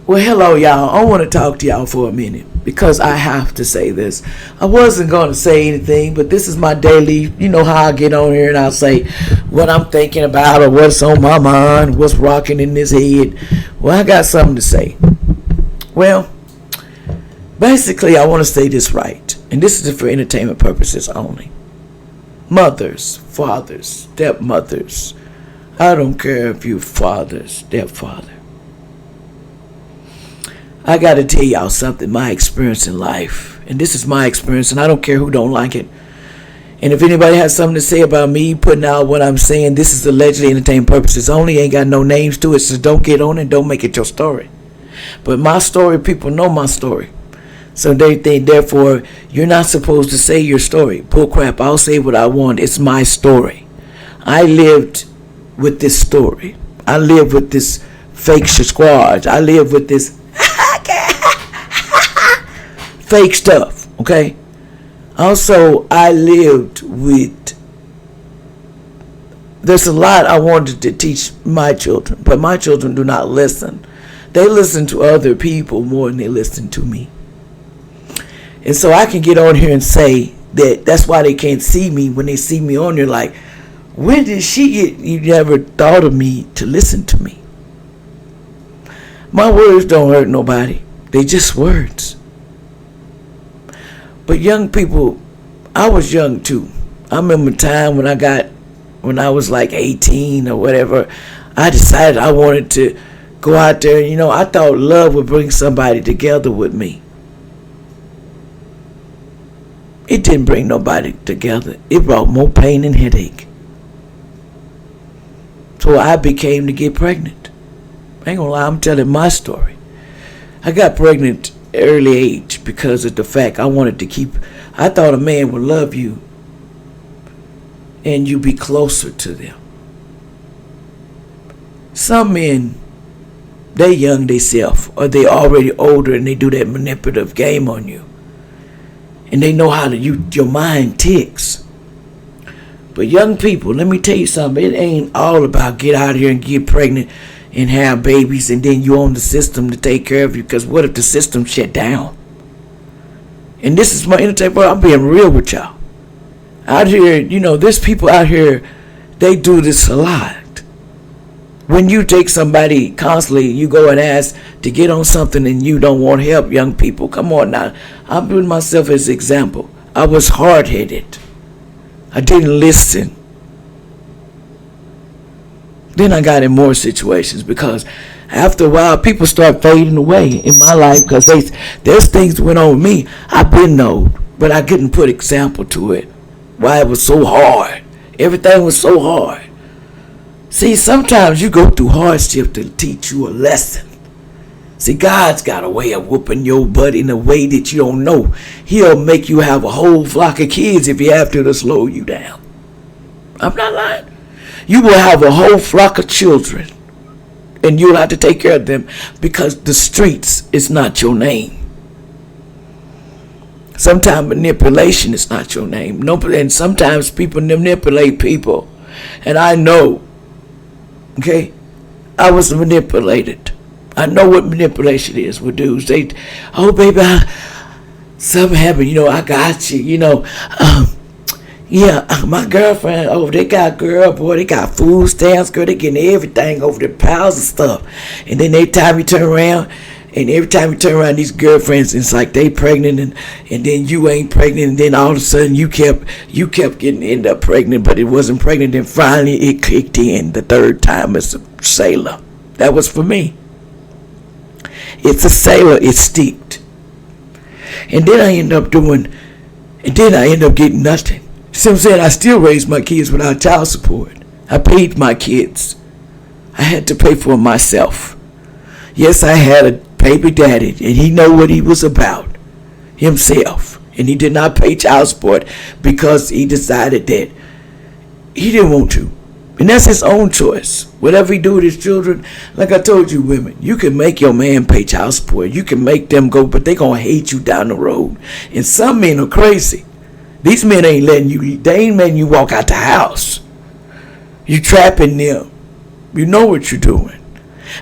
Well, hello, y'all. I want to talk to y'all for a minute because I have to say this. I wasn't going to say anything, but this is my daily, you know how I get on here and I'll say what I'm thinking about or what's on my mind, what's rocking in this head. Well, I got something to say. Well, basically, I want to say this right, and this is for entertainment purposes only. Mothers, fathers, stepmothers. I don't care if you father, stepfather. I got to tell y'all something, my experience in life. And this is my experience, and I don't care who don't like it. And if anybody has something to say about me putting out what I'm saying, this is allegedly entertainment purposes only. Ain't got no names to it, so don't get on it. Don't make it your story. But my story, people know my story. So they think, therefore, you're not supposed to say your story. Bullcrap, I'll say what I want. It's my story. I lived with this story. I live with this fake squad. I live with this fake stuff, okay? Also, I lived with, there's a lot I wanted to teach my children, but my children do not listen. They listen to other people more than they listen to me. And so I can get on here and say that that's why they can't see me when they see me on here like, when did she get, you never thought of me to listen to me. My words don't hurt nobody. They just words. But young people, I was young too. I remember a time when I was like 18 or whatever, I decided I wanted to go out there. You know, I thought love would bring somebody together with me. It didn't bring nobody together. It brought more pain and headache. So I became to get pregnant. I ain't gonna lie, I'm telling my story. I got pregnant early age because of the fact I thought a man would love you and you be closer to them. Some men, they young theyself, or they already older and they do that manipulative game on you. And they know how to your mind ticks. But young people, let me tell you something, it ain't all about get out here and get pregnant and have babies and then you own the system to take care of you, because what if the system shut down? And this is my entertainment. I'm being real with y'all. Out here, you know, there's people out here, they do this a lot. When you take somebody constantly, you go and ask to get on something and you don't want help, young people. Come on now. I'm putting myself as an example. I was hard-headed. I didn't listen. Then I got in more situations because after a while, people start fading away in my life because there's things that went on with me. I've been known, but I couldn't put example to it. Why it was so hard. Everything was so hard. See, sometimes you go through hardship to teach you a lesson. See, God's got a way of whooping your butt in a way that you don't know. He'll make you have a whole flock of kids if you have to slow you down. I'm not lying. You will have a whole flock of children, and you'll have to take care of them because the streets is not your name. Sometimes manipulation is not your name. No, and sometimes people manipulate people. And I know, okay, I was manipulated. I know what manipulation is with dudes. They, oh baby, something happened, you know, I got you, you know. Yeah, my girlfriend, oh, they got girl, boy, they got food stamps, girl, they getting everything over their pals and stuff. And then every time you turn around, these girlfriends, it's like they pregnant, and then you ain't pregnant, and then all of a sudden you kept end up pregnant, but it wasn't pregnant. Then finally it kicked in the third time. It's a sailor. That was for me. It's a sailor. It's steeped. And then I end up getting nothing. See what I'm saying? I still raised my kids without child support. I paid my kids. I had to pay for them myself. Yes, I had a baby daddy, and he know what he was about himself. And he did not pay child support because he decided that he didn't want to. And that's his own choice. Whatever he do with his children, like I told you women, you can make your man pay child support. You can make them go, but they going to hate you down the road. And some men are crazy. These men ain't letting you walk out the house. You trapping them. You know what you're doing.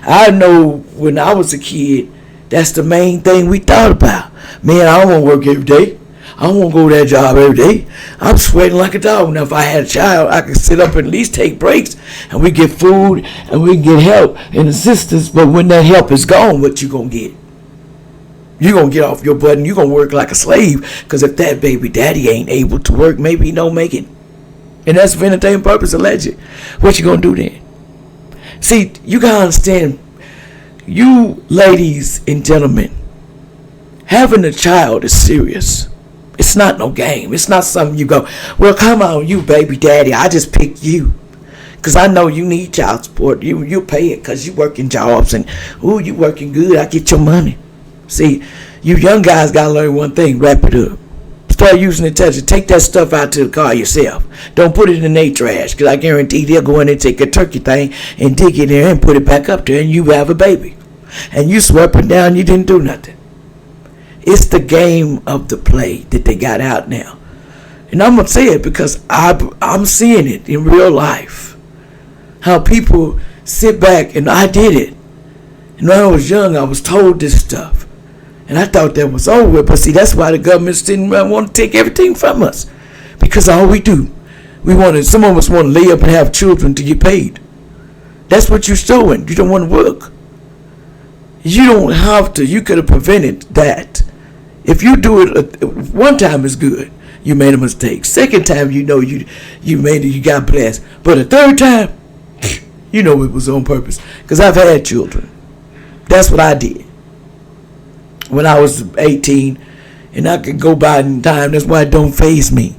I know when I was a kid, that's the main thing we thought about. Man, I don't want to work every day. I don't want to go to that job every day. I'm sweating like a dog. Now, if I had a child, I could sit up and at least take breaks, and we get food, and we get help and assistance. But when that help is gone, what you going to get? You're going to get off your butt, and you're going to work like a slave. Because if that baby daddy ain't able to work, maybe he don't make it. And that's for entertainment purpose, alleged. What you going to do then? See, you got to understand, you ladies and gentlemen, having a child is serious. It's not no game. It's not something you go, well, come on, you baby daddy, I just picked you. Because I know you need child support. You pay it because you working jobs. And, ooh, you working good. I get your money. See, you young guys got to learn one thing. Wrap it up. Start using the touch. Take that stuff out to the car yourself. Don't put it in their trash. Because I guarantee they'll go in and take a turkey thing and dig it there and put it back up there. And you have a baby. And you swept it down. You didn't do nothing. It's the game of the play that they got out now. And I'm going to say it because I'm seeing it in real life. How people sit back, and I did it. And when I was young, I was told this stuff. And I thought that was over with. But see, that's why the government didn't want to take everything from us. Because all we do, some of us want to lay up and have children to get paid. That's what you're showing. You don't want to work. You don't have to. You could have prevented that. If you do it one time, is good. You made a mistake. Second time, you know you made it. You got blessed. But a third time, you know it was on purpose. Because I've had children. That's what I did when I was 18, and I could go by in time. That's why it don't faze me.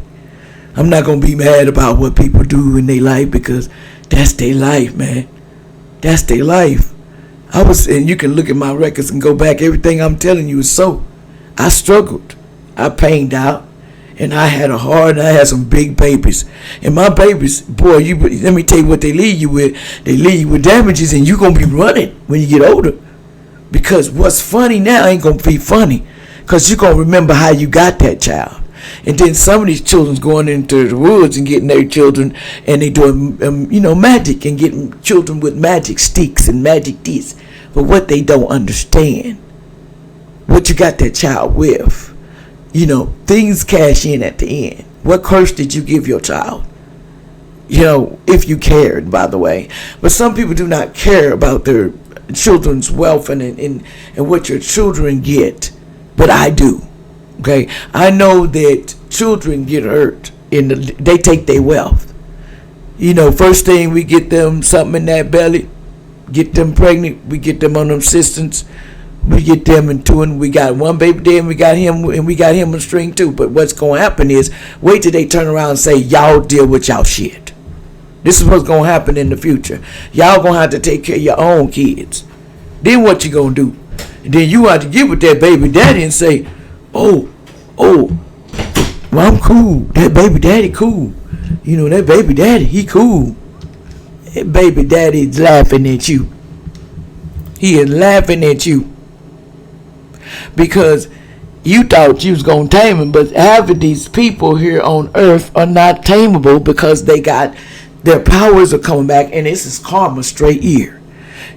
I'm not gonna be mad about what people do in their life because that's their life, man. That's their life. And you can look at my records and go back. Everything I'm telling you is so. I struggled. I pained out. And I had a hard, and I had some big babies. And my babies, boy, let me tell you what they leave you with. They leave you with damages, and you're going to be running when you get older. Because what's funny now ain't going to be funny. Because you're going to remember how you got that child. And then some of these children's going into the woods and getting their children, and they doing, magic and getting children with magic sticks and magic this. But what they don't understand, what you got that child with, things cash in at the end. What curse did you give your child? If you cared, by the way. But some people do not care about their children's wealth and what your children get. But I do. Okay? I know that children get hurt and they take their wealth. First thing, we get them something in that belly, get them pregnant, we get them on them assistance. We get them into it. We got one baby there, and we got him on string too. But what's going to happen is, wait till they turn around and say, y'all deal with y'all shit. This is what's going to happen in the future. Y'all going to have to take care of your own kids. Then what you going to do? And then you have to get with that baby daddy and say, well, I'm cool. That baby daddy cool. That baby daddy, he cool. That baby daddy is laughing at you. He is laughing at you. Because you thought you was going to tame him, but half of these people here on earth are not tameable because their powers are coming back, and this is karma straight here.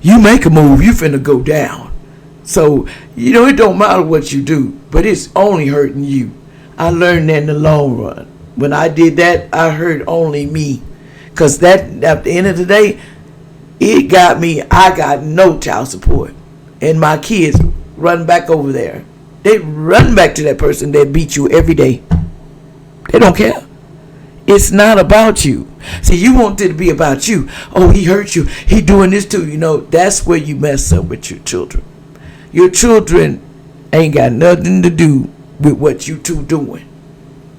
You make a move, you finna go down. So, it don't matter what you do, but it's only hurting you. I learned that in the long run. When I did that, I hurt only me. Because that, at the end of the day, it got me, I got no child support. And my kids run back over there. They run back to that person that beat you every day. They don't care. It's not about you. See, you want it to be about you. Oh, he hurt you. He doing this too. That's where you mess up with your children. Your children ain't got nothing to do with what you two doing.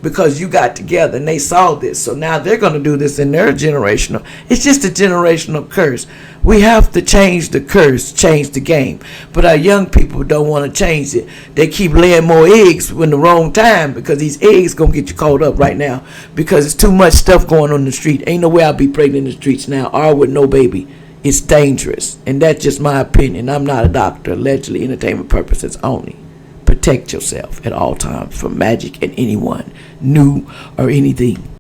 Because you got together and they saw this. So now they're going to do this in their generational. It's just a generational curse. We have to change the curse, change the game. But our young people don't want to change it. They keep laying more eggs in the wrong time because these eggs going to get you caught up right now. Because it's too much stuff going on in the street. Ain't no way I'll be pregnant in the streets now or with no baby. It's dangerous. And that's just my opinion. I'm not a doctor. Allegedly, entertainment purposes only. Protect yourself at all times from magic and anyone, new or anything.